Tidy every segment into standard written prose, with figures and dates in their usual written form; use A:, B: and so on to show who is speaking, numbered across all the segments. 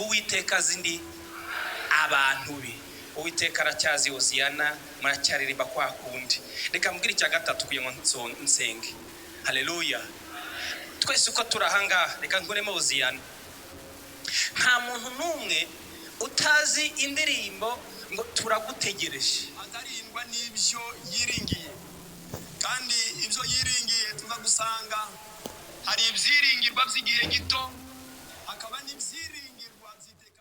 A: uwiteka zindi abantu be. Uwiteka aracyazi Hoziyana, muracyaririmba kwa kundi. Reka mbwira icya gatatu kugira ngo nsenge. Haleluya. Twese uko turahanga reka nkuremo Hoziyana. Nta muntu numwe utazi indirimbo ngo turagutegereje.
B: Atarimbwa n'ibyo yiringiye, kandi ibyo yiringiye tuza gusanga hari ibyiringirwa by'igihe gito, hakaba n'ibyiringirwa by'iteka.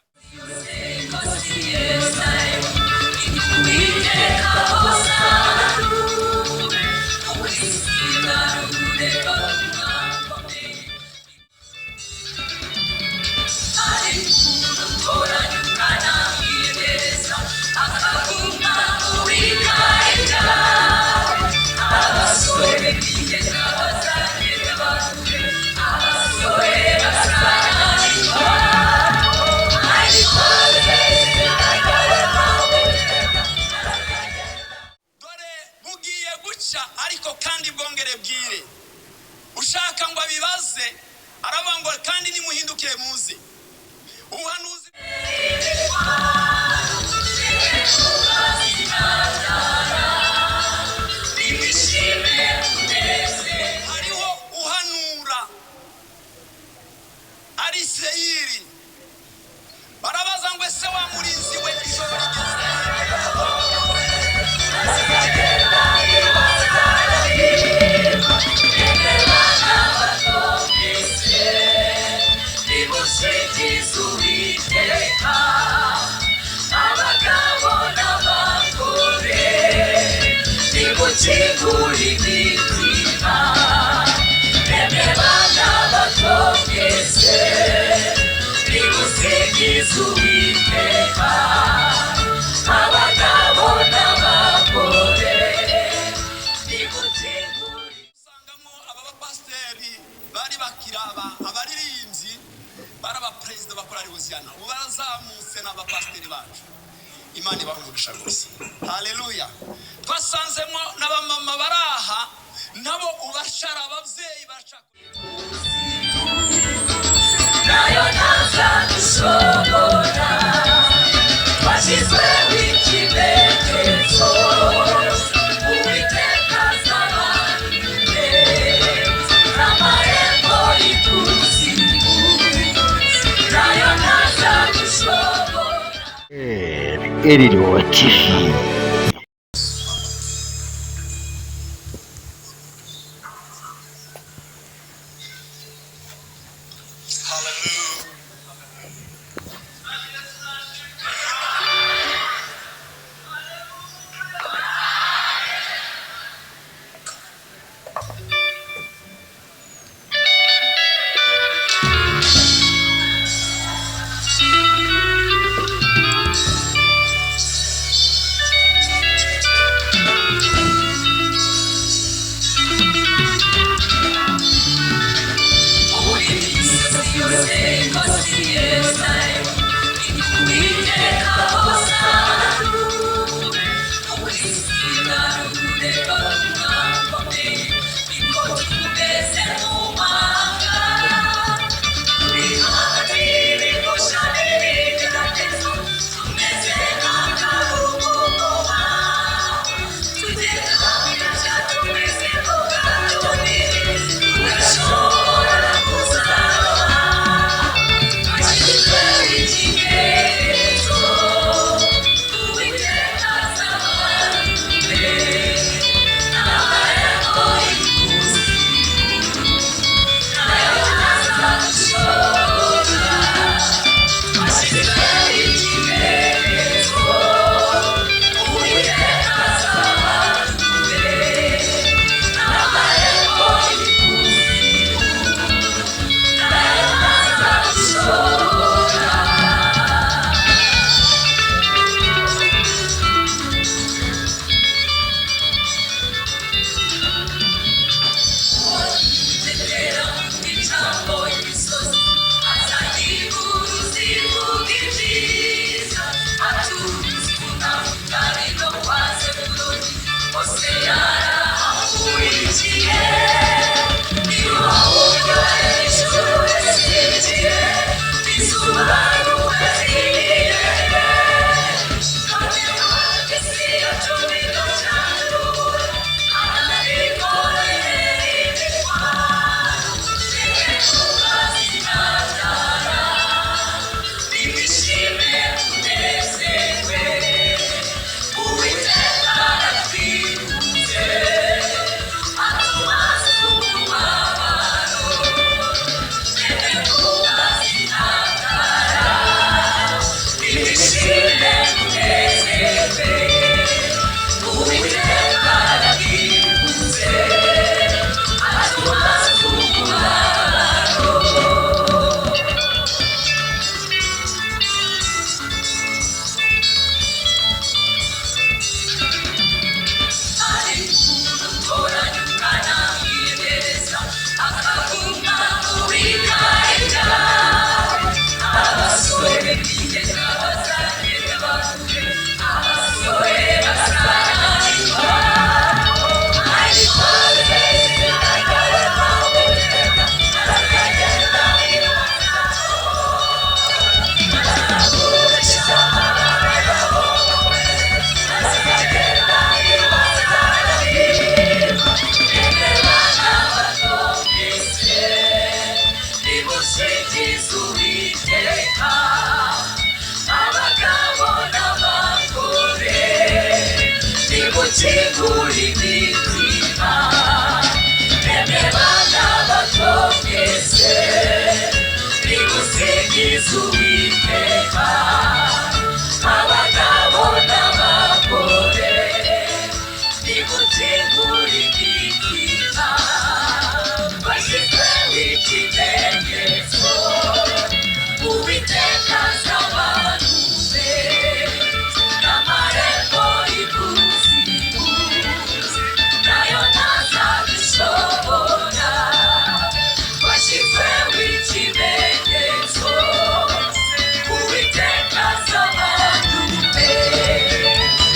B: Ariko kandi bwongere bwire, ushaka ngo abibaze aravuga ngo kandi nimuhindukire muze. Ubuhanuzi hariho uhanura ari Seyiri, barabaza ngo ese wa murinzi we ijoro rigeze. Bari bakiraba abaririmbyi baraba president bakorari Hoziyana, ubazamutse n'abapasteri bacu. Imana ibahumurisha rwose. Haleluya. Twasanzemo n'abamama baraha nabo ubashara abavyeyi bashaka nayo naza gushobora twashizwe w'ikimenyetso.
C: Elilo TV.
A: nimukingure imitima mwebwe bana bato mwese nimusingize Uwiteka abagabo n'abagore nimukingure imitima bashyizeho ikimenyetso Uwiteka az'abantu be n'amarembo y'ikuzimu nayo ntazabishobora bashyizeho ikimenyetso Uwiteka az'abantu be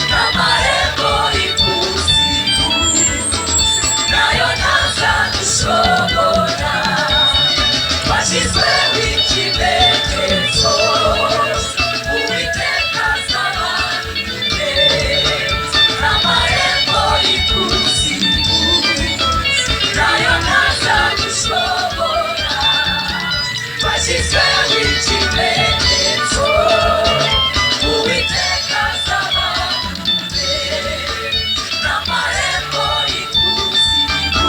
A: n'amarembo y'ikuzimu nayo ntazabishobora bashyizeho ikimenyetso Uwiteka az'abantu be n'amarembo y'ikuzimu nayo ntazabishobora bashyizeho ikimenyetso Uwiteka az'abantu be n'amarembo y'ikuzimu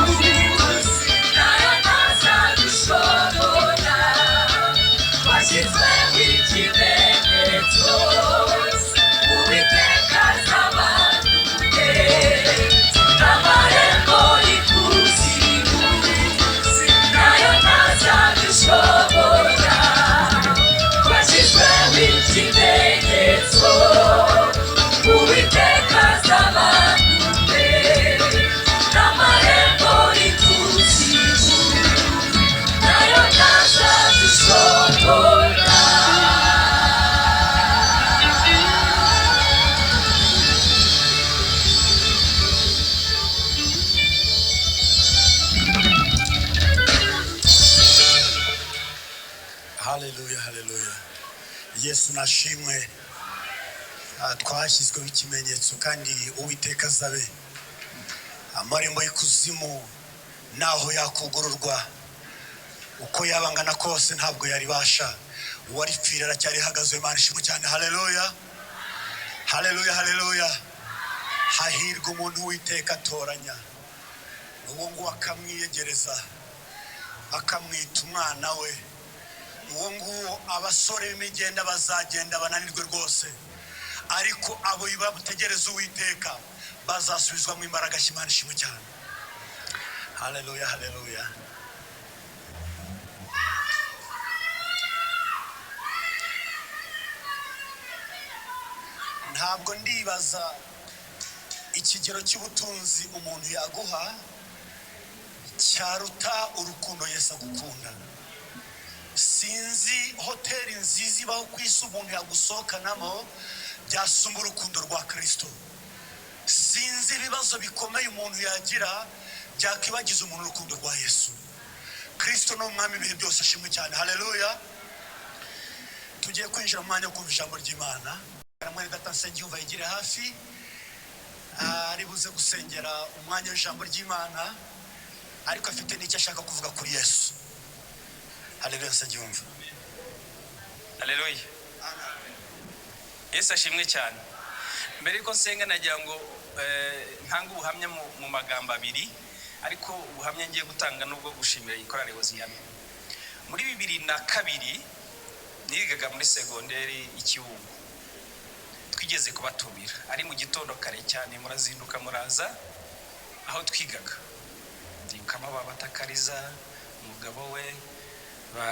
A: nayo ntazabishobora bashyizeho ikimenyetso Uwiteka az'abantu be n'amarembo y'ikuzimu nayo ntazabishobora bashyizeho ikimenyetso Uwiteka az'abantu be n'amarembo y'ikuzimu nayo ntazabishobora.
B: Haleluya, haleluya. Yesu nashimwe. Twashyizweho ikimenyetso kandi Uwiteka azabe amarembo y'ikuzimu naho yakugururwa uko yabangana kose ntabwo yari basha uwaripfira aracyari hagaze Imana ishimwe cyane. Haleluya, haleluya, haleluya. Hahirwa umuntu Uwiteka atoranya uwo nguwo akamwiyegereza akamwita umwana we. Uwo nguwo abasore b'imigenda bazagenda bananirwe rwose ariko abo bamutegereza Uwiteka bazasubizwamo imbaraga. Imana ishimwe cyane. Haleluya, haleluya. Ntabwo ndibaza ikigero cy'ubutunzi umuntu yaguha cyaruta urukundo Yesu agukunda. Sinzi hoteli nziza ibaho ku isi umuntu yagusohokanamo byasumba urukundo rwa Kristo. Sinzi ibibazo bikomeye umuntu yagira byakwibagiza umuntu urukundo rwa Yesu. Kristo ni umwami ibihe byose ashimwe cyane. Haleluya. Tugiye kwinjira mu mwanya wo kumva ijambo ry'Imana. Mwene data Nsengiyumva yigire hafi ari buze gusengera umwanya w'ijambo ry'Imana ariko afite n'icyo ashaka kuvuga kuri Yesu. Haleluya Nsengiyumva.
A: Haleluya. Yesu ashimwe cyane. Mbere ko nsenga nagira ngo ntanga ubuhamya mu magambo abiri ariko ubuhamya ngiye gutanga nubwo gushimira ikorane Hoziyana. Muri 2002 nigaga muri segonderi Ikiwungu. Twigeze kubatumira ari mu gitondo kare cyane murazinduka muraza aho twigaga. Ndikama babatakariza umugabo we ba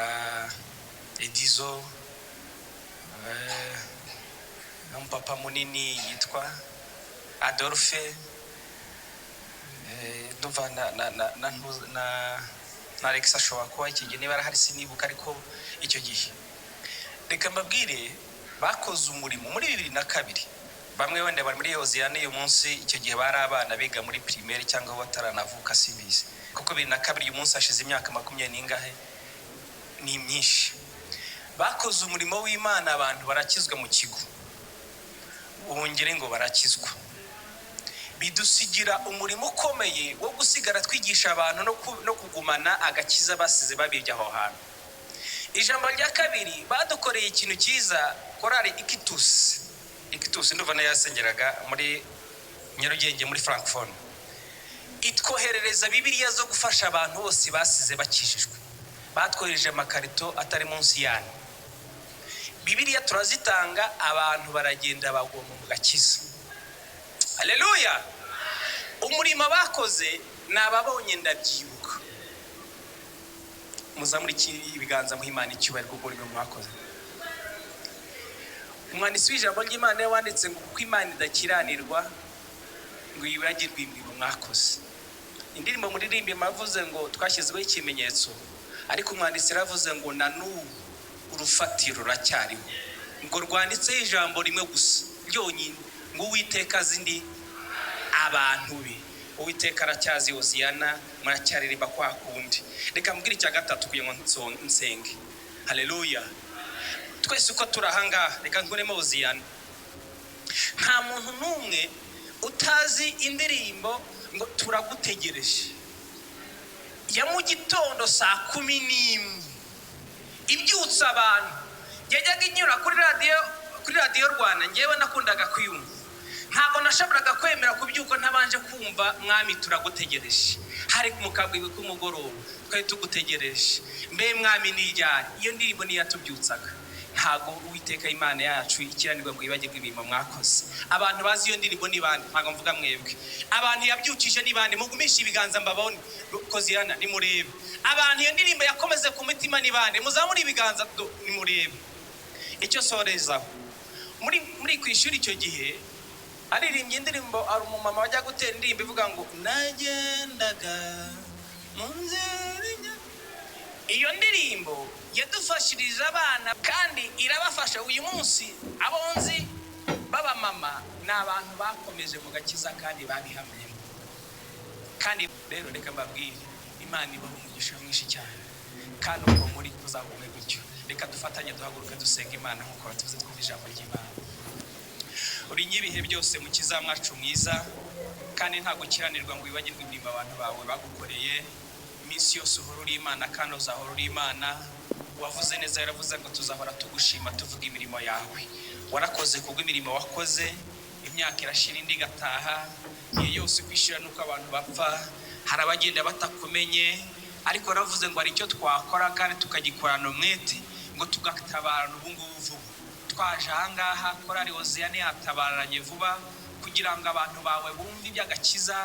A: Edizo papa munini yitwa Adolphe duva na Alexa ashobora kuba ikigihe niba hari sinibuka ariko icyo gihe reka mbabwire bakoze umurimo muri 2002. Bamwe wenda bari muri Hoziyana uyu munsi icyo gihe bari abana biga muri primaire cyangwa bataranavuka simbizi kuko 2002 uyu munsi hashize imyaka 20 n'ingahe ni myinshi. Bakoze umurimo w'Imana abantu barakizwa mu kigo ubongere ngo barakizwa. Bidusigira umurimo ukomeye wo gusigara twigisha abantu no kugumana agakiza basize babirya aho hantu. Ijambo rya kabiri badukoreye ikintu cyiza korari Ikitus nduva na yasengeraga muri Nyarugenge muri Frankfurt, itwoherereza bibiliya zo gufasha abantu bose basize bakijijwe. Batwohereje amakarito atari munsi yani. Bibiliya turazitanga, abantu baragenda bagoma mu gakiza. Haleluya. Umurimo bakoze nababonye ndabyibuka. Muzamuri ibiganza muhimana icyubahiro kuko uri mwakoze. Umwanditsi w'ijambo ry'Imana wanditse ngo kuko Imana idakiranirwa ngo yibagirwe imirimo mwakoze. Indirimbo muririmbe mavuze ngo twashyizweho ikimenyetso, ariko umwanditsi yaravuze ngo na n'ubu urufatiro ruracyariho, ngo rwanditseho ijambo rimwe gusa ryonyine ngo Uwiteka zindi abantu be. Uwiteka aracyazi Hoziyana, muracyaririmba kwa kundi. Reka mbwira icya gatatu kugira ngo nsenge. Haleluya. Twese uko turahanga, reka nkuremo Hoziyana. Nta muntu n'umwe utazi indirimbo ngo turagutegereje ya mu gitondo saa 11 ibyutsa abantu. Yajyaga inyura kuri radio Rwanda, ngewe nakundaga kwiyumva. Ntabwo nashoboraga kwemera kubyuka ntabanje kumva mwami turagutegereje. Hari mu kabwiwe k'umugoroba twari tugutegereje, mbe mwami nijyanye. Iyo ndirimbo niyo yatubyutsaga. Ntago Uwiteka Imana yacu ikiranirwa ngo yibagirwe imirimo mwakoze. Abantu bazi iyo ndirimbo ni bande? Ntago mvuga mwebwe. Abantu yabyukije ni bande? Mugumisha ibiganza mbabone. Hoziyana ni murebe. Abantu iyo ndirimbo yakomeze ku mutima ni bande? Muzamuri ibiganza ni murebe. Icyo soreza muri kwishuri icyo gihe aririmbye indirimbo, ari umumama wajya gutera indirimbo ivuga ngo nagendaga mu nzira. Iyo ndirimbo yadufashirije abana kandi irabafasha uyu munsi. Abonzi baba mama ni abantu bakomeje mu gakiza kandi babihamye. Kandi rero reka mbabwire, Imana ibaha umugisha mwinshi cyane, kandi uko muri kuzagume gutyo. Reka dufatanye duhaguruka dusenga Imana nk'uko batuvuze twumva ijambo ry'Imana. Uri nyibihe byose mukiza mwacu mwiza, kandi nta gukiranirwa ngo wibagirwe imirimo abantu bawe bagukoreye. Iminsi yose uhora uri Imana kandi uzahora uri Imana. Wavuze neza, yaravuze ngo tuzahora tugushima tuvuga imirimo yawe. Warakoze kubwo imirimo wakoze. Imyaka irashira indi gataha, iyo yose kwishira nuko abantu bapfa, hari abagenda batakumenye, ariko waravuze ngo ari icyo twakora kandi tukagikorana umwete ngo tugatabarana ubu ngubu vuba. Twaje ahangaha korari Hoziyana yatabaranye vuba kugira ngo abantu bawe bumve iby'agakiza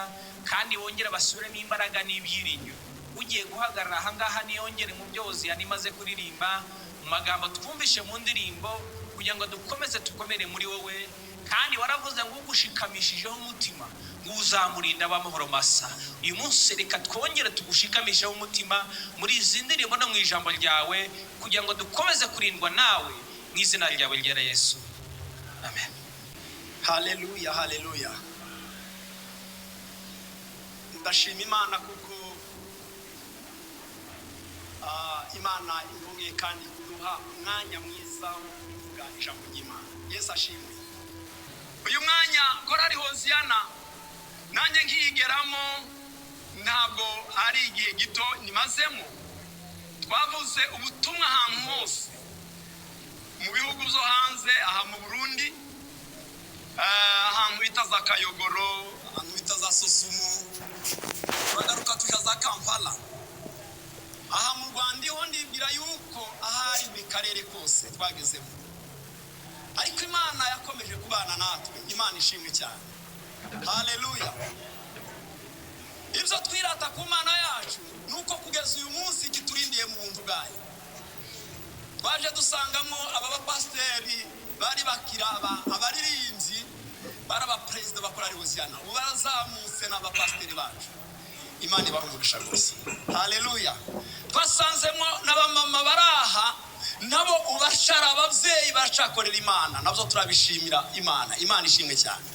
A: kandi bongere basubiremo imbaraga n'ibyiringiro. Ugiye guhagarara ahangaha niyongere mu byo Hoziyana imaze kuririmba, mu magambo twumvishe mu ndirimbo, kugira ngo dukomeze tukomere muri wowe. Kandi waravuze ngo ugushikamishijeho umutima ngo uzamurinda abamahoro masa. Uyu munsi reka twongere tugushikamisheho umutima muri izi ndirimbo no mu ijambo ryawe, kugira ngo dukomeze kurindwa nawe mu izina ryawe ryera Yesu, amen.
B: Haleluya, haleluya. Ndashima Imana kuko Imana ivuge kandi kuduha umwanya mwiza wo kuvuga ijambo ry'Imana. Yesu ashimwe. Uyu mwanya korari Hoziyana nanjye nkigeramo ntabwo ari igihe gito nimazemo. Twavuze ubutumwa ahantu hose mu bihugu byo hanze, aha mu Burundi, ahantu bita za Kayogoro, ahantu bita za Sosumo, bagaruka tuja za Kampala. Aha mu Rwanda ho ndibwira yuko ahari mu karere kose twagezemo, ariko Imana yakomeje kubana natwe. Imana ishimwe cyane. Haleluya. Ibyo twirata ku Mana yacu nuko kugeza uyu munsi kiturindiye mu nzu bwayo. Baje dusangamo abapasiteri bari bakiraba, abaririmbyi baraba president bakorari Hoziyana, ubarazamutse n'abapasiteri bacu. Imana ibamugisha rwose. Haleluya. Twasanzemo n'abamama baraha nabo ubashara abavyeyi bacakorera Imana, nabyo turabishimira Imana. Imana ishimwe cyane.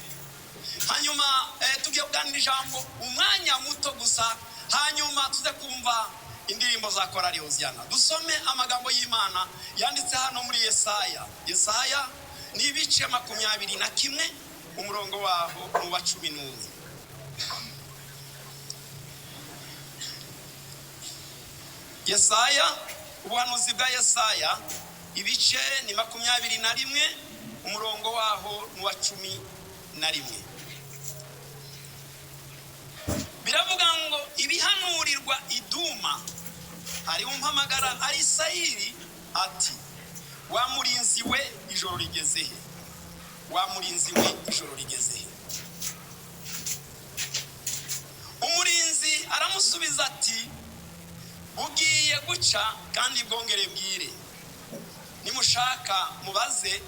B: Hanyuma tugiye kuganira ijambo umwanya muto gusa, hanyuma tuze kumva indirimbo za korari Hoziyana. Dusome amagambo y'Imana yanditse hano muri Yesaya. Yesaya ni ibice 21 umurongo waho mu 11. Yesaya, ubuhanuzi bwa Yesaya ibice ni 21 umurongo waho mu 11.
A: iravuga ngo ibihanurirwa iduma hari umpamagara ari Isirayeli ati wa murinzi we ijoro rigeze he, wa murinzi we ijoro rigeze he. Umurinzi aramusubiza ati bugiye guca kandi bwongere bwire, nimushaka mubaze,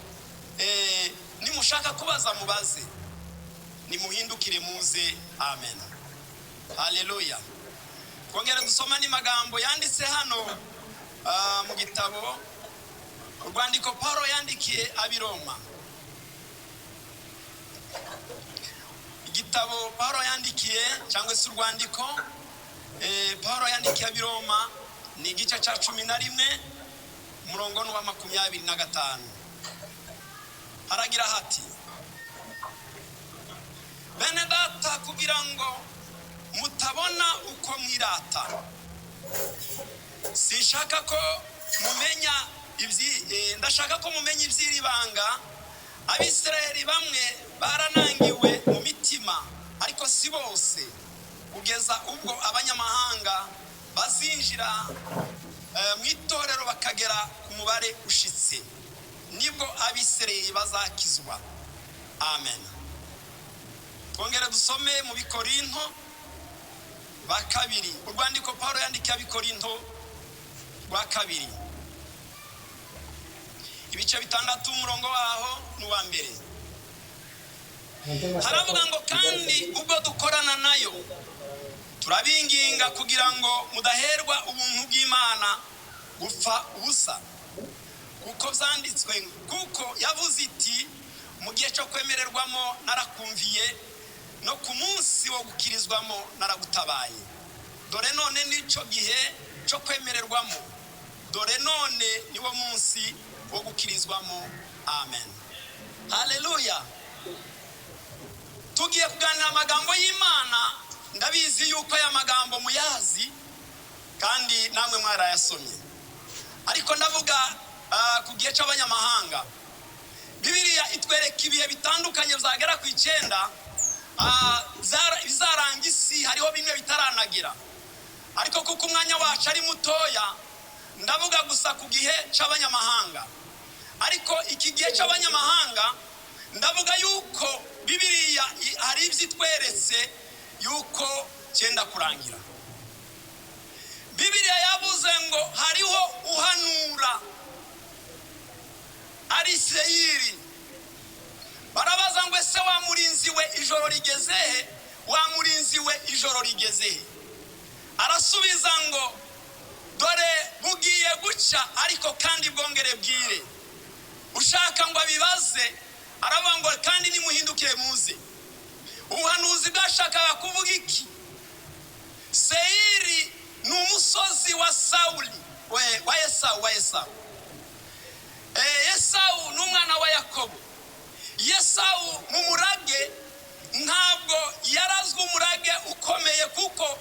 A: nimushaka kubaza mubaze, nimuhindukire muze. Amen, haleluya. Kongera dusoma ni magambo yanditse hano mu gitabo urwandiko Paulo yandikiye abiroma. Igitabo Paulo yandikiye cyangwa se urwandiko Paulo yandikiye abiroma ni igice cya 11 umurongo wa 25. Haragira hati bene data kugira ngo mutabona uko mwirata, sinshaka ko mumenya ndashaka ko mumenya iby'iribanga. Abisirayeli bamwe baranangiwe mu mitima, ariko si bose, kugeza ubwo abanyamahanga bazinjira mu itorero bakagera ku mubare ushitse, nibwo Abisirayeli bazakizwa. Amen. Twongere dusome mu Bikorinto ba kabiri, urwandiko Paulo yandikiye Abikorinto rwa kabiri ibice 6 umurongo waho n'uwa mbere. Haravuga ngo kandi ubwo dukorana nayo turabinginga kugira ngo mudaherwa ubuntu bw'Imana gupfa ubusa, kuko byanditswe, kuko yavuze iti mu gihe cyo kwemererwamo narakumviye, no ku munsi wo gukirizwamo naragutabaye. Dore none nico gihe cyo kwemererwamo, dore none niwo munsi wo gukirizwamo. Amen, haleluya. Tugiye kuganira amagambo y'Imana. Ndabizi yuko aya magambo muyazi kandi namwe mwarayasomye, ariko ndavuga ku gihe cy'abanyamahanga. Bibiliya itwereka ibihe bitandukanye byagera ku 9 bizaranga isi, hariho bimwe bitaranagira, ariko kuko umwanya wacu ari mutoya ndavuga gusa ku gihe cy'abanyamahanga. Ariko iki gihe cy'abanyamahanga ndavuga yuko Bibiliya hari ibyitweretse yuko cyenda kurangira. Bibiliya yavuze ngo hariho uhanura ari Isirayeli. Barabaza ngo ese wa murinzi we ijoro rigeze he, wa murinzi we ijoro rigeze he? Arasubiza ngo dore bugiye guca ariko kandi bwongere bwire. Ushaka ngo abibaze aravuga ngo kandi nimuhindukire muze. Ubuhanuzi bwashakaga kuvuga iki? Seiri ni umusozi wa Sauli, wa Esau. Esau ni umwana wa Yakobo. Esau mu murage ntabwo yarazwe umurage ukomeye, kuko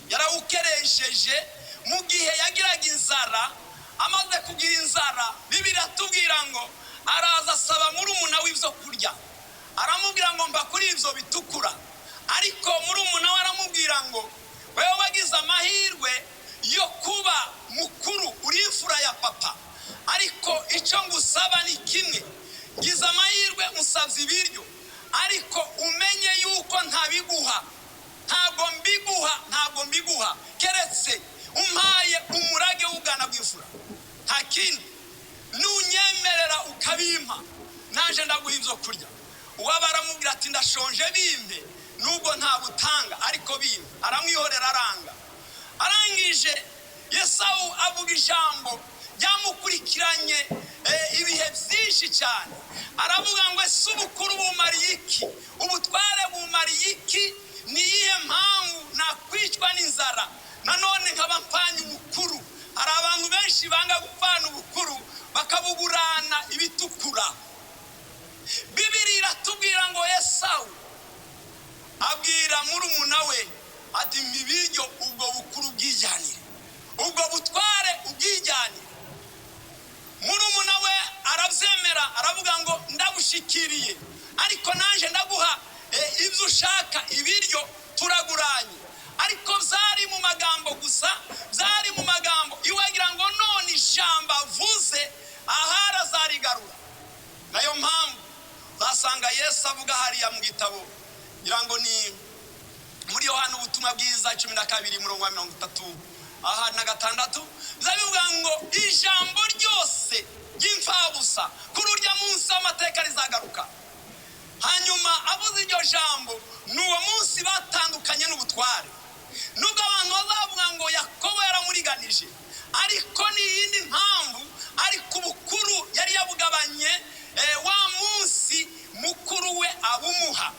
A: yarawukeresheje mu gihe yagiraga inzara. Amaze kugira inzara, Bibiliya tubwira ngo araza asaba murumuna w'ibyo kurya, aramubwira ngo mba kuri ibyo bitukura. Ariko murumuna we aramubwira ngo wewe wagize amahirwe yo kuba mukuru, uri imfura ya papa, ariko icyo ngusaba ni kimwe, ngize amahirwe musabye ibiryo, ariko umenye yuko ntabiguha, ntabwo mbiguha keretse umpaye umurage w'ubwana bw'imfura. Nta kindi, nunyemerera ukabimpa naje ndaguha ibyo kurya. Uwaba aramubwira ati ndashonje bimpe, nubwo ntabutanga ariko bimpe, aramwihorera aranga. Arangije Esau avuga ijambo ryamukurikiranye ibihe byinshi cyane. Aravuga ngo ese ubukuru bumariye iki, ubutware bumariye iki, niyihe mpamvu nakwicwa n'inzara nanone nkaba mpfanye ubukuru? Hari abantu benshi banga gupfana ubukuru bakabugurana ibitukura. Bibiliya iratubwira ngo Esau abwira murumuna we ati mbibiryo ubwo bukuru bwijyanire, ubwo butware ubwijyanire. Murumuna we arabyemera, aravuga ngo ndabushikiriye, ariko nanje ndaguha ibyo ushaka ibiryo turaguranye. Ariko byari mu magambo gusa, byari mu magambo. Iwagira ngo none ijambo avuze ahari azarigarura. Nayo mpamvu zasanga Yesu avuga hariya mu gitabo ngira ngo ni muri Yohana ubutumwa bwiza 12:36 zabivuga ngo ijambo ryose ry'imfabusa kuri urya munsi amateka rizagaruka. Hanyuma avuze iryo jambo n'uwo munsi batandukanye n'ubutware. Nubwo abantu bazavuga ngo Yakobo yaramuriganije, ariko ni iyindi mpamvu, ariko ubukuru yari yabugabanye wa munsi mukuru we abumuha.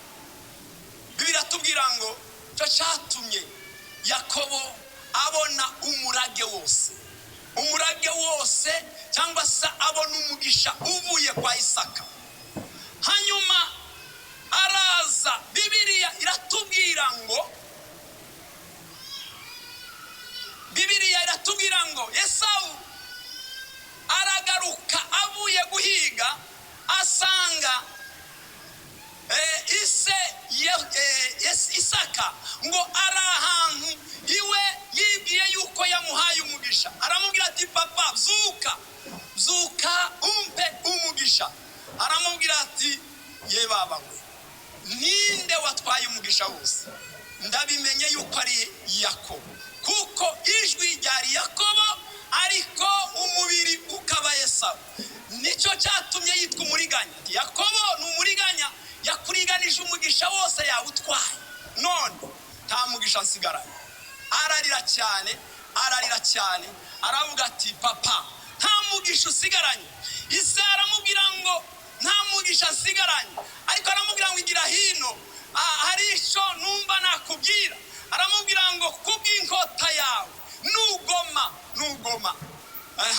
A: Bibiliya tubwira ngo cyo cyatumye Yakobo abona umurage wose cyangwa se abona umugisha uvuye kwa Isaka. Hanyuma araza, Bibiliya iratubwira ngo Esawu aragaruka avuye guhiga, asanga Isaka ngo ari ahantu iwe yibwiye yuko yamuhaye umugisha. Aramubwira ati papa zuka umpe umugisha. Aramubwira ati ye baba we, ninde watwaye umugisha wose? Ndabimenye yuko ari Yakobo, kuko ijwi ryari Yakobo ariko umubiri ukaba Esawu. Nicyo cyatumye yitwa umuriganya. Yakobo ni umuriganya, yakuriganije umugisha wose yawutwaye, none nta mugisha nsigaranye. Ararira cyane aravuga ati papa, nta mugisha usigaranye. Ise aramubwira ngo nta mugisha nsigaranye, ariko aramubwira ngo igira hino, hari icyo numva nakubwira. Aramubwira ngo kubw'inkota yawe nugoma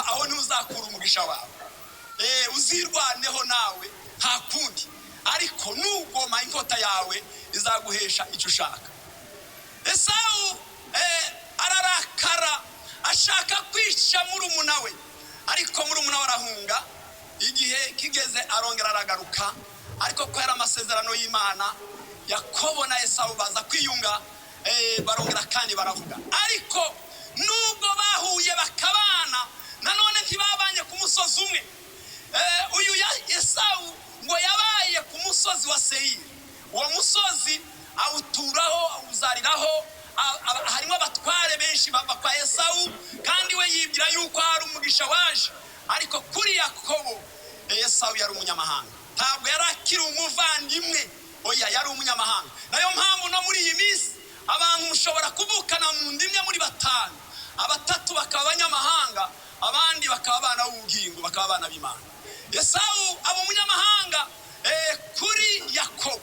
A: aho ntuzakura umugisha wawe. Uzirwaneho nawe nta kundi, ariko nugoma inkota yawe izaguhesha icyo ushaka. Esawu ararakara, ashaka kwica murumuna we, ariko murumuna we arahunga. Igihe kigeze arongera aragaruka, ariko ko yari amasezerano y'Imana, Yakobo na Esawu baza kwiyunga, barongera kandi baravuga. Ariko nubwo bahuye bakabana, nanone ntibabanye ku musozi umwe. Uyu Esawu ngo yabaye ku musozi wa Seyiri. Uwo musozi awuturaho, awuzariraho, harimo abatware benshi bava kwa Esawu, kandi we yibwira yuko hari umugisha waje. Ariko kuri Yakobo, Esawu yari umunyamahanga, ntabwo yari akiri umuvandimwe, oya yari umunyamahanga. Nayo mpamvu no muri iyi minsi abantu mushobora kuvukana mu ndimwe muri batanu, abatatu bakaba abanyamahanga, abandi bakaba abana b'ubugingo, bakaba abana b'Imana. Esawu aba umunyamahanga kuri Yakobo.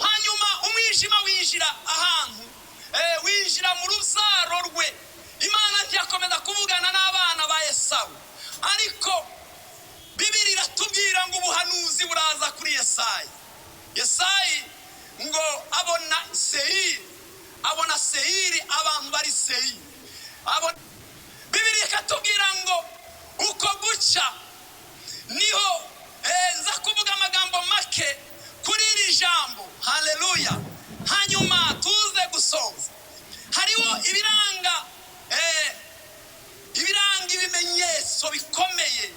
A: Hanyuma umwijima winjira ahantu, winjira mu ruzaro rwe. Imana ntiyakomeza kuvugana n'abana ba Esawu, ariko Bibiliya iratubwira ngo ubuhanuzi buraza kuri Yesayi ngo abona Seyiri, abantu bari Seyiri. Bibiliya ikatubwira ngo uko guca niho nza kuvuga amagambo make kuri iri jambo. Haleluya. Hanyuma tuze gusoza. Hariho ibiranga ibimenyetso bikomeye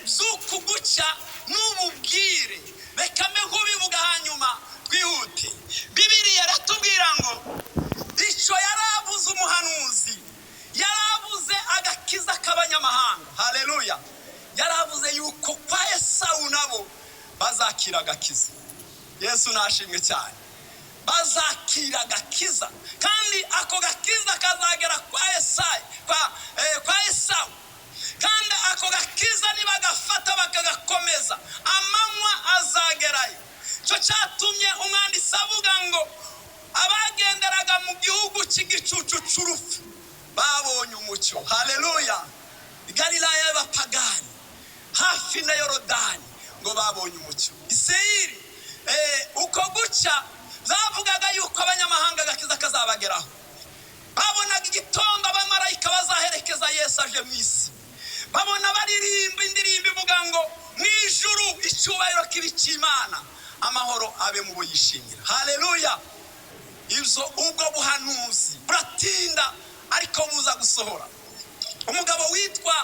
A: by'uku guca n'ububwire. Reka mbe kubivuga hanyuma twihute. Bibiliya iratubwira ngo icyo yaravuze umuhanuzi, yaravuze agakiza k'abanyamahanga. Haleluya. Yaravuze yuko kwa Esawu nabo bazakira agakiza. Yesu nashimwe cyane. Bazakira agakiza, kandi ako gakiza kazagera kwa Esawu. Kandi ako gakiza nibagafata bakagakomeza, amanywa azagerayo. Cyo cyatumye umwanditsi avuga ngo abagenderaga mu gihugu cy'igicucu cy'urupfu babonye umucyo. Haleluya. Galilaya y'abapagani hafi na Yorodani ngo babonye umucyo. Iseyiri uko guca zavugaga yuko abanyamahanga agakiza kazabageraho. Babonaga igitondo abamarayika bazaherekeza Yesu aje mu isi. Babona baririmba indirimbo ivuga ngo mu ijuru icyubahiro kibi cy'Imana, amahoro abe mu bo yishimira. Haleluya. Ibyo ubwo buhanuzi buratinda ariko buza gusohora. Umugabo witwa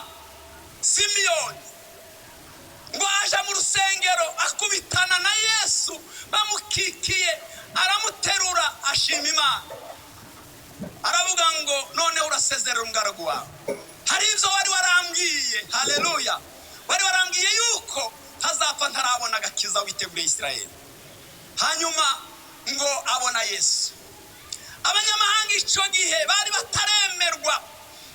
A: Simiyoni ngo aje mu rusengero akubitana na Yesu bamukikiye, aramuterura ashima Imana, aravuga ngo none urasezerera umugaragu wawe, hari ibyo wari warambwiye. Haleluya. Wari warambwiye yuko ntazapfa ntarabona agakiza witeguriye Isirayeli. Hanyuma ngo abona Yesu. Abanyamahanga icyo gihe bari bataremerwa.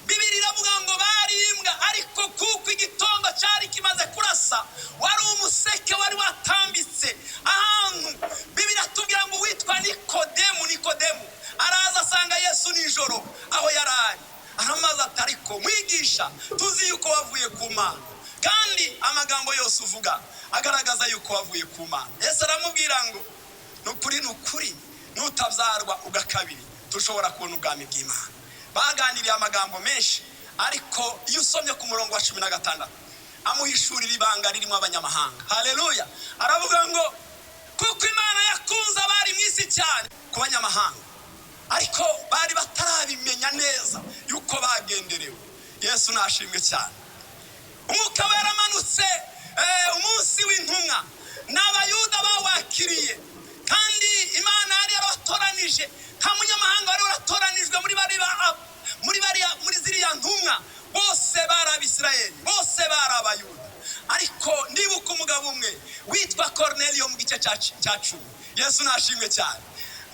A: Bibiri iravuga ngo barimbwa, ariko kuko igitondo cyari kimaze kurasa wari umuseke wari watambitse ahantu. Bibiri atubwira ngo witwa Nikodemu araza asanga Yesu nijoro aho yarari, aramaze atariko mwigisha tuzi yuko wavuye ku Mana, kandi amagambo yose uvuga agaragaza yuko wavuye ku Mana. Yesu aramubwira ngo nukuri nutabyarwa ugakabiri tushobora kubona ubwami bw'Imana. Baganiriye amagambo menshi, ariko iyo usomye ku murongo wa 16 amuhishurira ibanga ririmo abanyamahanga. Haleluya. Aravuga ngo kuko Imana yakunze abari mu isi cyane ku banyamahanga, ariko bari batarabimenya neza yuko bagenderewe. Yesu nashimwe cyane. Umwuka wera amanutse umunsi w'intumwa, n'abayuda bawakiriye, kandi Imana yari yaratoranije. Nta munyamahanga wari waratoranijwe muri ziriya ntumwa. Bose bari Abisirayeli, bose bari Abayuda. Ariko ndibuka umugabo umwe witwa Korneliyo mu gice cya 10. Yesu nashimwe cyane.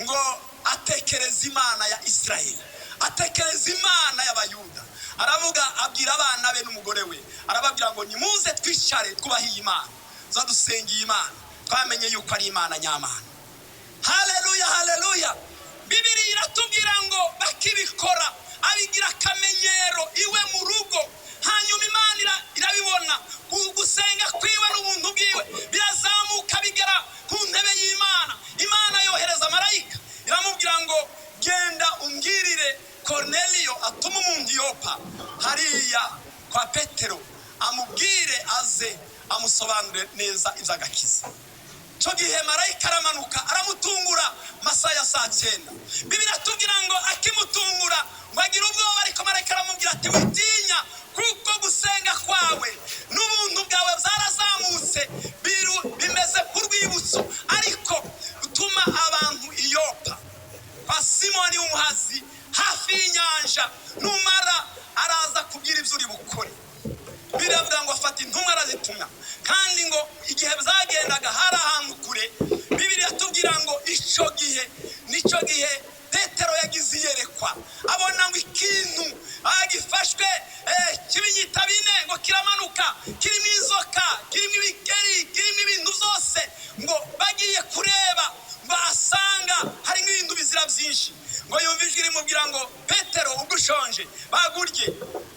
A: Ngo atekereza Imana ya Isirayeli, atekereza Imana y'Abayuda. Aravuga, abwira abana be n'umugore we, arababwira ngo nimuze twicare twubahiye Imana, zadusengeye Imana, twamenye yuko ari Imana nyamana. Haleluya, haleluya. Bibiri iratubwira ngo bakibikora abigira akamenyero iwe mu rugo, hanyuma Imana irabibona. Gusenga kwiwe n'ubuntu bwiwe birazamuka bigera ku ntebe y'Imana. Imana yohereza marayika iramubwira ngo genda umbwirire Korneliyo atuma umuntu Yopa hariya kwa Petero, amubwire aze amusobanurire neza iby'agakiza. Cyo gihe marayika aramanuka aramutungura masaha ya 9. Bibiri atubwira ngo akimutungura ngo agira ubwoba, ariko marayika aramubwira ati witinya, kuko gusenga kwawe n'ubuntu bwawe byarazamutse bimeze nk'urwibutso, ariko utuma abantu i Yopa kwa Simoni w'umuhazi hafi y'inyanja, numara araza kubwira ibyo uri bukore. Biravuga ngo afata intumwa arazitumya, kandi ngo igihe byagendaga hari ahantu kure. Bibiri atubwira ngo nicyo gihe Petero yagize iyerekwa, abona ngo ikintu agifashwe kibinyita bine ngo kiramanuka, kirimo inzoka, kirimo ibikeri, kirimo ibintu byose. Ngo bagiye kureba ngo asanga hari n'ibintu bizira byinshi. Ngo yumva ijwi rimubwira ngo Petero ubwo ushonje bagurye.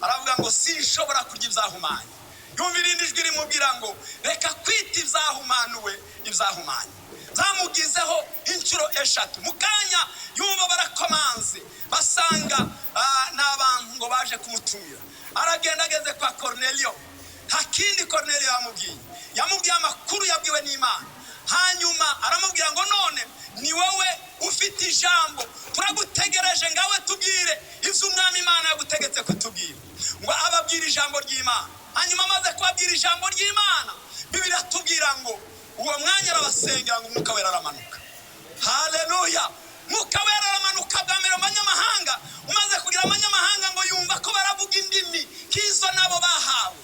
A: Aravuga ngo sinshobora kurya ibyahumanye. Yumva irindi jwi rimubwira ngo reka kwita ibyahumanuwe ibyahumanye. Zamugizeho inshuro 3. Mukanya yumva barakomanze, basanga n'abantu ngo baje kumutumira. Aragenda ageze kwa Korneliyo, nta kindi Korneliyo yamubwiye amakuru yabwiwe n'Imana. Hanyuma aramubwira ngo none ni wowe ufite ijambo, turagutegereje ngawe tubwire ibyo umwami Imana yagutegetse kutubwira. Ngo ababwira ijambo ry'Imana. Hanyuma amaze kubabwira ijambo ry'Imana, Bibiri atubwira ngo uwo mwanya arabasengera ngo umwuka wera aramanuka. Haleluya. Umwuka wera aramanuka bwa mbere abanyamahanga. Umaze kugira abanyamahanga ngo yumva ko baravuga indimi kizo nabo bahawe,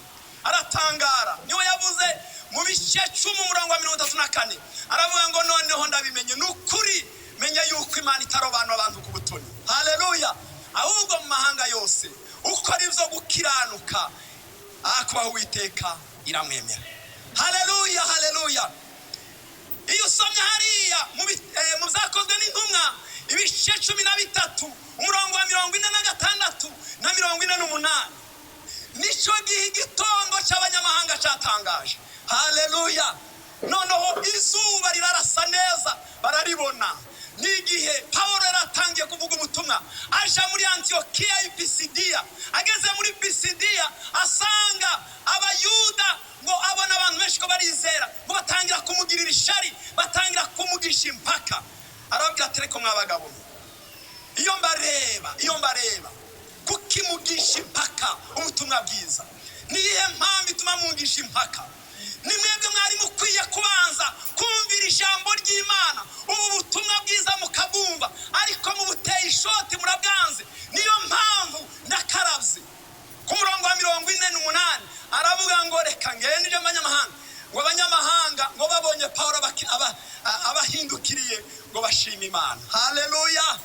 A: aratangara. Niwe yavuze mu bice 10:34 aravuga ngo noneho ndabimenye n'ukuri, menya yuko Imana itarobanura abantu ku butoni. Haleluya. Ahubwo mu mahanga yose ukora ibyo gukiranuka akubaho Uwiteka iramwemera. Haleluya, haleluya. Iyo usomye hariya mu byakozwe n'intumwa ibice 13 umurongo wa 46 na 48, nicyo gihe igitondo cy'abanyamahanga cyatangaje. Haleluya. Noneho izuba rirarasa neza bararibona. N'igihe Pawulo yaratangiye kuvuga ubutumwa aje muri Antiokiya y'Pisidiya, ageze muri Pisidiya asanga Abayuda ngo abona abantu benshi ko barizera, ngo batangira kumugirira ishari, batangira mugisha impaka arabwira ati reko mwabagabo iyo mbareba kuki mugisha impaka ubutumwa bwiza niye mpamvu ituma mugisha impaka ni mwebwe mwari mukwiye kubanza kumvira ijambo ry'Imana ubu butumwa bwiza mukabumva ariko mu buteye ishoti murabwanze niyo mpamvu ndakaravye ku murongo wa 48 aravuga ngo reka ngende abanyamahanga ngo abanyamahanga ngo babonye Paulo abahindukiriye ngo bashima Imana haleluya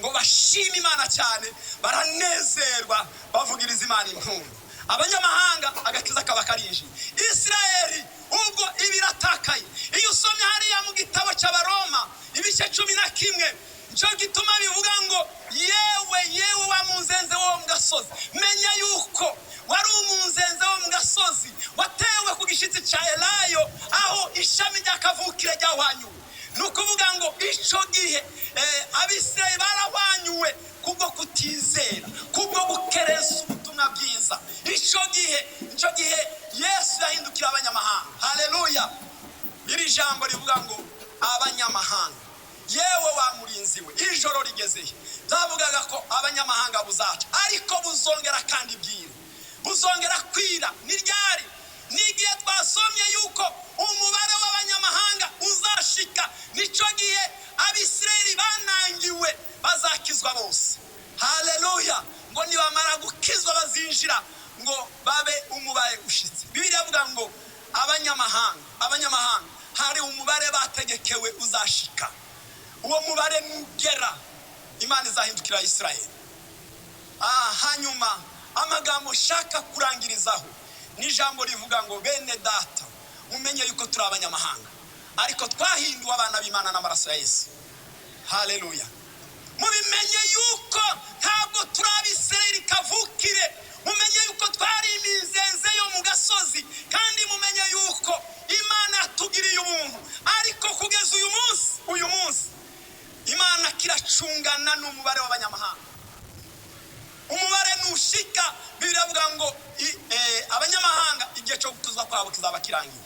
A: ngo bashima Imana cyane baranezerwa bavugiriza Imana impundu abanyamahanga agakiza kaba karinji Israeli ubwo ibiratakaye iyo usomye hariya mu gitabo cy'Abaroma ibice 11 cyo gituma bivuga ngo yewe wa munzenze wo mu gasozi menya yuko wari umunzenze wo mu gasozi watewe ku gishitsi cya Elayo aho ishami ryakavukire ryahwanyuwe nukuvuga ngo ico gihe abisirayeli barahwanyuwe kubwo kutizera kubwo gukereza ubutumwa bwiza ico gihe Yesu yahindukira abanyamahanga haleluya iri jambo rivuga ngo abanyamahanga yewe wa murinzi we ijoro rigezeye zavugaga ko abanyamahanga buzaca ariko buzongera kandi bwira buzongera kwira niryari nigiye twasomye yuko umubare w'abanyamahanga uzashika nico gihe abisirayeli banangiwe bazakizwa bose haleluya ngo nibamara gukizwa bazinjira ngo babe umubare ushitse Bibiliya avuga ngo abanyamahanga hari umubare bategekewe uzashika uwo mubare nugera Imana izahindukira Israeli hanyuma amagambo shaka kurangirizaho ni jambo rivuga ngo bene data mumenye yuko turi abanyamahanga ariko twahinduwe abana b'Imana n'amaraso ya Yesu haleluya mubimenye yuko ntabwo turi abisirayeli kavukire mumenye yuko twari imizenze yo mu gasozi kandi mumenye yuko Imana yatugiriye ubuntu ariko kugeza uyu munsi Imana kiracungana n'umubare w'abanyamahanga umubare nushika biravuga ngo abanyamahanga igihe cyo gutuzwa kwabo kizaba kirangiye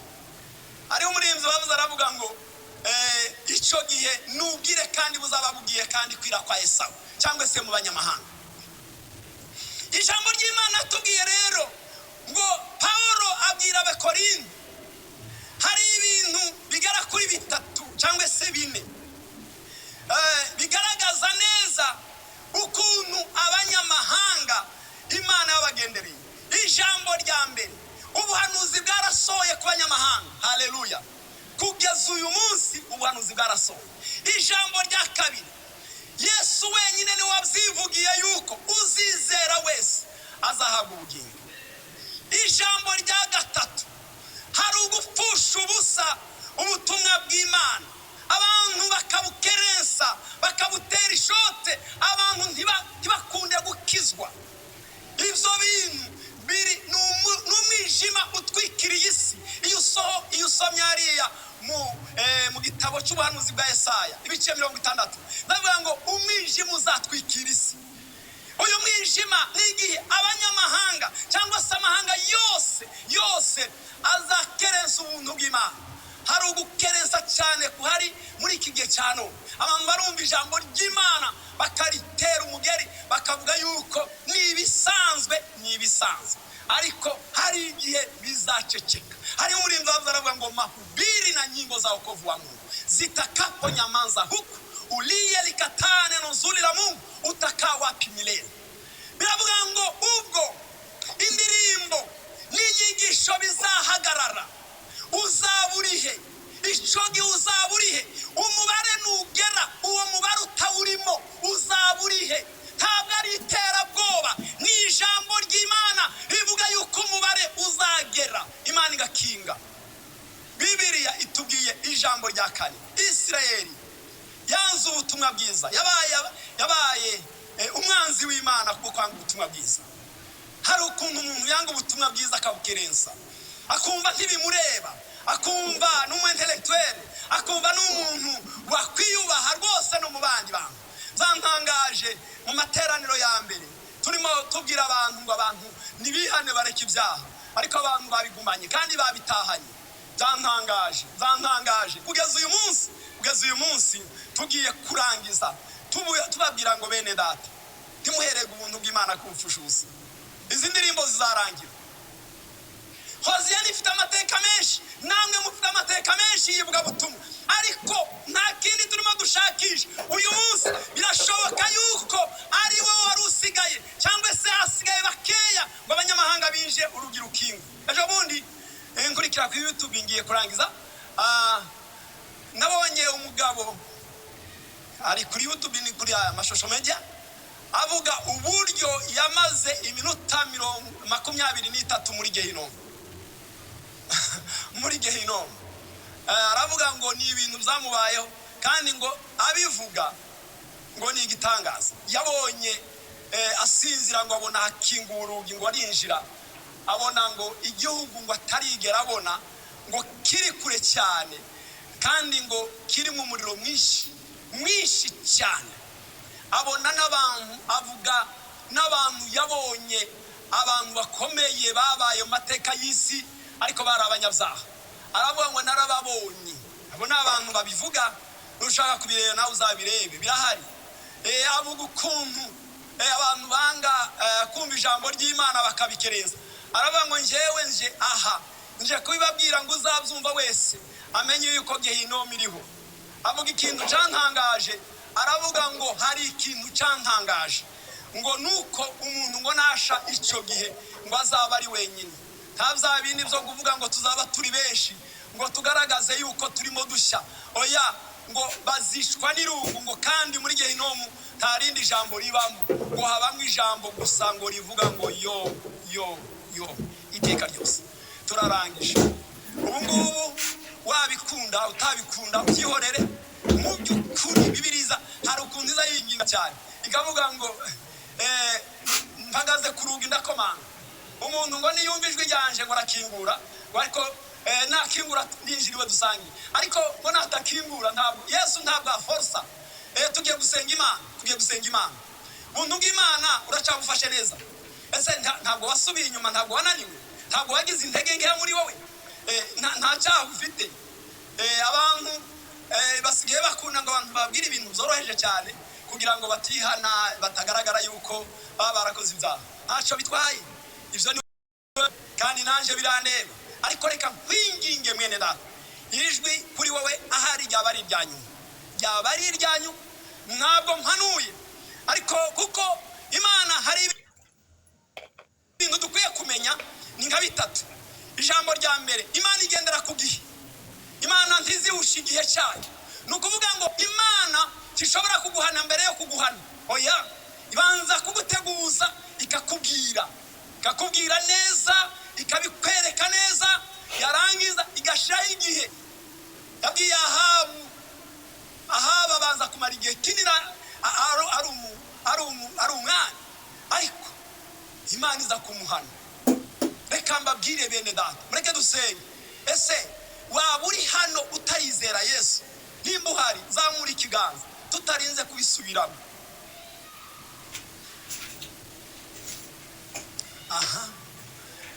A: ari umurinzi bavuze aravuga ngo ico gihe nubwire kandi buzaba bugiye kandi kwira kwa Esau cyangwa se mu banyamahanga ijambo ry'Imana tugiye rero ngo Paulo abwira abakorinto hari ibintu bigara kuri 3 cyangwa se 4 bigaragaza neza ukuntu abanyamahanga Imana yabagendereye ijambo rya mbere ubuhanuzi bwarasohoye ku banyamahanga haleluya kugeza uyu munsi ubuhanuzi bwarasohoye ijambo rya kabiri Yesu wenyine ni wabyivugiye yuko uzizera wese azahabwa ubugingo ijambo rya gatatu hari ugupfusha ubusa ubutumwa bw'Imana abantu bakabukerensa bakabutera ishote abantu ntibakunde gukizwa ivyo bintu biri n'umwijima utwikiriye isi iyo usomye hariya mu gitabo cy'ubuhanuzi bwa Yesaya ibice 60 bavuga ngo umwijima uzatwikira isi uyu mwijima nigihe abanyamahanga cyangwa se amahanga yose azakerensa ubuntu bw'Imana hari ugukerensa cyane kuhari muri iki gihe cyano abantu barumva ijambo ry'Imana bakaritera umugeri bakavuga yuko nibisanzwe ariko hari igihe bizaceceka hari umurimbo baravuga ngo mahubiri na nyimbo za wokovu wa Mungu zitakapo nyamanza huku uliye likatane nuzuli la Mungu utakaa wapi milele biravuga ngo ubwo indirimbo n'inyigisho bizahagarara uzaburihe icogi uzaburihe umubare nugera uwo mubare utawurimo uzaburihe ntabwo ari iterabwoba ni ijambo ry'Imana rivuga yuko umubare uzagera Imana igakinga Bibiliya itubwiye ijambo rya kane Israeli yanze ubutumwa bwiza yabaye umwanzi w'Imana kuko kwanga ubutumwa bwiza hari ukuntu umuntu yanga ubutumwa bwiza akabukerensa akumva ntibimureba akumva n'umu intellectuel akumva n'umuntu wakwiyubaha rwose no mu bandi bantu zantangaje mu materaniro ya mbere turimo tubwira abantu ngo abantu nibihane bareke ibyaha ariko abantu babigumanye kandi babitahanye zantangaje kugeza uyu munsi kugeza uyu munsi tugiye kurangiza tubabwira ngo bene data ntimuherege ubuntu bw'Imana kumfushuza. Izi ndirimbo zizarangira. Hoziyana ifite amateka menshi, namwe mufite amateka menshi yivuga butumwa, ariko nta kindi turimo dushakisha. Uyu munsi birashoboka yuko ari wowe wari usigaye, cyangwa se hasigaye bakeya ngo abanyamahanga binje urugi rukinga. Ejo bundi nkurikira kuri YouTube ngiye kurangiza, nabonye umugabo ari kuri YouTube, ni kuri amashusho media, avuga uburyo yamaze iminota 23 muri Gehinomu. Muri Gehinomu aravuga ngo ni ibintu byamubayeho, kandi ngo abivuga ngo ni igitangaza. Yabonye asinzira ngo abona hakingura urugi ngo arinjira, abona ngo igihugu ngo atarigera abona, ngo kiri kure cyane, kandi ngo kirimo umuriro mwinshi cyane. Abona n'abantu, avuga n'abantu yabonye, abantu bakomeye babaye mu mateka y'isi ariko bari abanyabyaha. Aravuga ngo narababonye. Abo ni abantu babivuga, nushaka kubireba nawe uzabirebe, birahari. Avuga ukuntu abantu banga kumva ijambo ry'Imana bakabikereza. Aravuga ngo njyewe nje aha, nje kubibabwira ngo uzabyumva wese amenye yuko Gehinomu iriho. Avuga ikintu cyantangaje, aravuga ngo hari ikintu cyantangaje, ngo nuko umuntu ngo nasha icyo gihe ngo azaba ari wenyine. Nta bya bindi byo kuvuga ngo tuzaba turi benshi ngo tugaragaze yuko turimo dushya. Oya, ngo bazishwa n'irungu, ngo kandi muri Gehinomu nta rindi jambo ribamo, ngo habamo ijambo gusa ngo rivuga ngo yo iteka ryose. Turarangije. Ubu ngubu wabikunda utabikunda byihorere. Mu by'ukuri Bibiliya hari ukuntu iza yinginga cyane, ikavuga ngo mpagaze ku rugi ndakomanga. Umuntu ngo niyumva ijwi ryanje ngo arakingura, ariko nakingura ninjiriwe dusangiye. Ariko ngo natakingura ntabwo Yesu ntabwo aforsa. Tugiye gusenga Imana. Buntu bw'Imana uracyabufashe neza. Ese ntabwo wasubiye inyuma, ntabwo wananiwe, ntabwo wagize intege nke muri wowe, nta cyaha ufite. Abantu basigaye bakunda ngo abantu babwire ibintu byoroheje cyane kugira ngo batihana, batagaragara yuko baba barakoze ibyaha. Ntacyo bitwaye ibyo, kandi nanje biraneba. Ariko reka nkwinginge mwene data, ijwi kuri wowe ahari ryaba ari iryanyu, ntabwo mpanuye. Ariko kuko Imana hari ibintu dukwiye kumenya, ni nka bitatu. Ijambo rya mbere, Imana igendera ku gihe. Imana ntizihusha igihe cyayo. Ni ukuvuga ngo Imana tishobora kuguhana mbere yo kuguhana. Oya, ibanza kuguteguza, ikakubwira neza, ikabikwereka neza, yarangiza igashiraho igihe. Yabwiye Ahabu abanza kumara igihe kinini ari umwana, ariko Imana iza kumuhana. Reka mbabwire bene data, mureke dusenge. Ese waba uri hano utayizera Yesu? Nimba uhari, zamura ikiganza tutarinze kubisubiramo.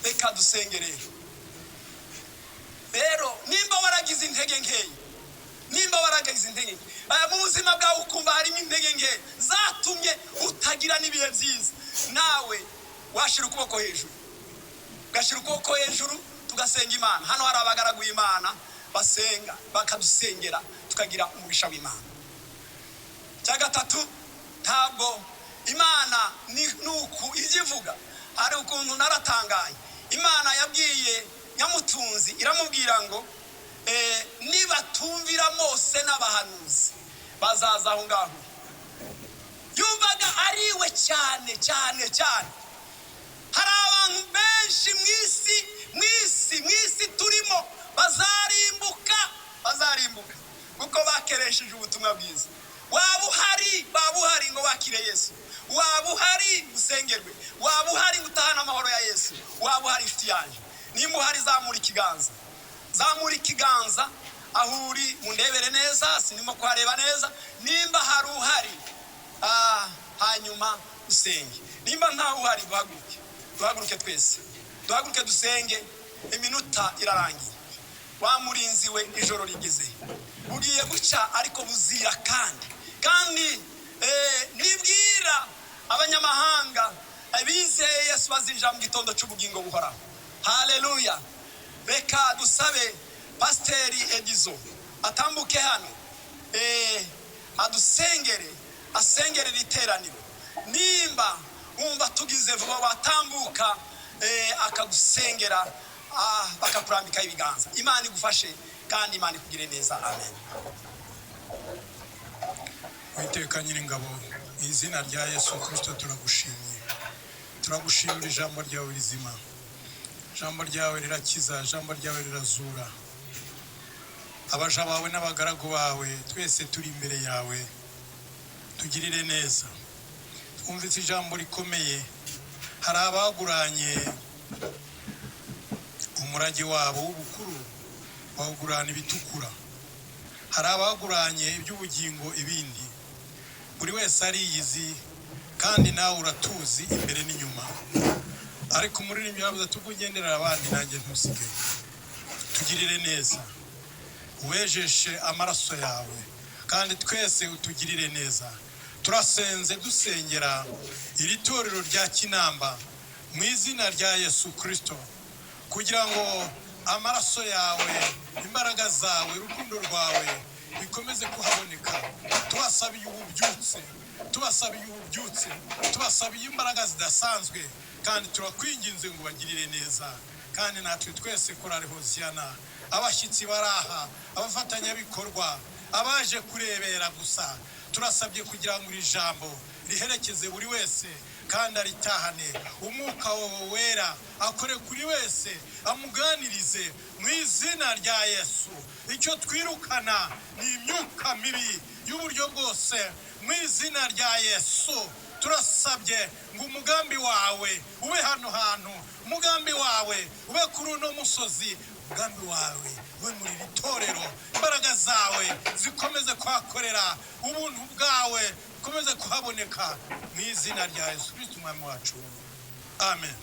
A: Reka dusenge rero. Nimba waragize intege nkeya, mu buzima bwawe ukumva harimo intege nkeya zatumye utagira n'ibihe byiza, nawe washira ukuboko hejuru, tugasenga Imana. Hano hari abagaragu Imana basenga, bakadusengera, tukagira umugisha w'Imana. Cya gatatu, ntabwo Imana nuku izivuga. Hari ukuntu naratangaye. Imana yabwiye Nyamutunzi, iramubwira ngo nibatumvira Mose n'abahanuzi bazaza aho ngaho. Yumvaga ariwe cyane. Hari abantu benshi mwisi turimo bazarimbuka kuko bakeresheje ubutumwa bwiza. Waba uhari ngo wakire Yesu, waba uhari usengerwe, waba uhari utahana amahoro ya Yesu, waba uhari inshuti yanjye. Nimba uhari, zamura ikiganza aho uri, mundebere neza, sinimo kuhareba neza. Nimba hari uhari, hanyuma usenge. Nimba nta uhari, duhaguruke twese, duhaguruke dusenge. Iminota irarangiye.
B: wa murinzi we ijoro rigeze, bugiye guca ariko buzira kandi nibwira abanyamahanga abizeye Yesu bazinjira mu gitondo cy'ubugingo buhoraho. Haleluya. Reka dusabe Pasiteri Edizo atambuke hano adusengere, asengere iteraniro. Nimba wumva tugize vuba watambuka akagusengera bakakurambika ibiganza. Imana igufashe kandi Imana ikugire neza. Amen.
D: Uwiteka Nyiringabo, mu izina rya Yesu Kristo turagushimiye. Turagushimira ijambo ryawe rizima. Ijambo ryawe rirakiza, ijambo ryawe rirazura. Abaja bawe n'abagaragu bawe twese turi imbere yawe, tugirire neza. Twumvise ijambo rikomeye. Hari abaguranye umurage wabo w'ubukuru, bawugurana ibitukura. Hari abaguranye iby'ubugingo ibindi. Buri wese ariyizi kandi nawe uratuzi imbere n'inyuma. Ariko umuririmbyi yavuze tukugenderera abandi nanjye ntusige. Tugirire neza. Uwejeshe amaraso yawe kandi twese utugirire neza. Turasenze dusengera iri torero rya Kinamba mu izina rya Yesu Kristo, kugira ngo amaraso yawe, imbaraga zawe, urukundo rwawe bikomeze kuhaboneka. Tubasabiye ububyutse, tubasabiye imbaraga zidasanzwe, kandi turakwinginze ngo bagirire neza. Kandi natwe twese korari Hoziyana, abashyitsi baraha, abafatanyabikorwa, abaje kurebera gusa, turasabye kugira ngo iri jambo riherekeze buri wese kandi aritahane. Umwuka wawe wera akore kuri wese, amuganirize mu izina rya Yesu. Icyo twirukana ni imyuka mibi y'uburyo bwose mu izina rya Yesu. Turasabye ngo umugambi wawe ube hano hantu, umugambi wawe ube kuri uno musozi, umugambi wawe ube muri iri torero. Imbaraga zawe zikomeze kuhakorera, ubuntu bwawe bukomeze kuhaboneka mu izina rya Yesu Kristo umwami wacu. Amen.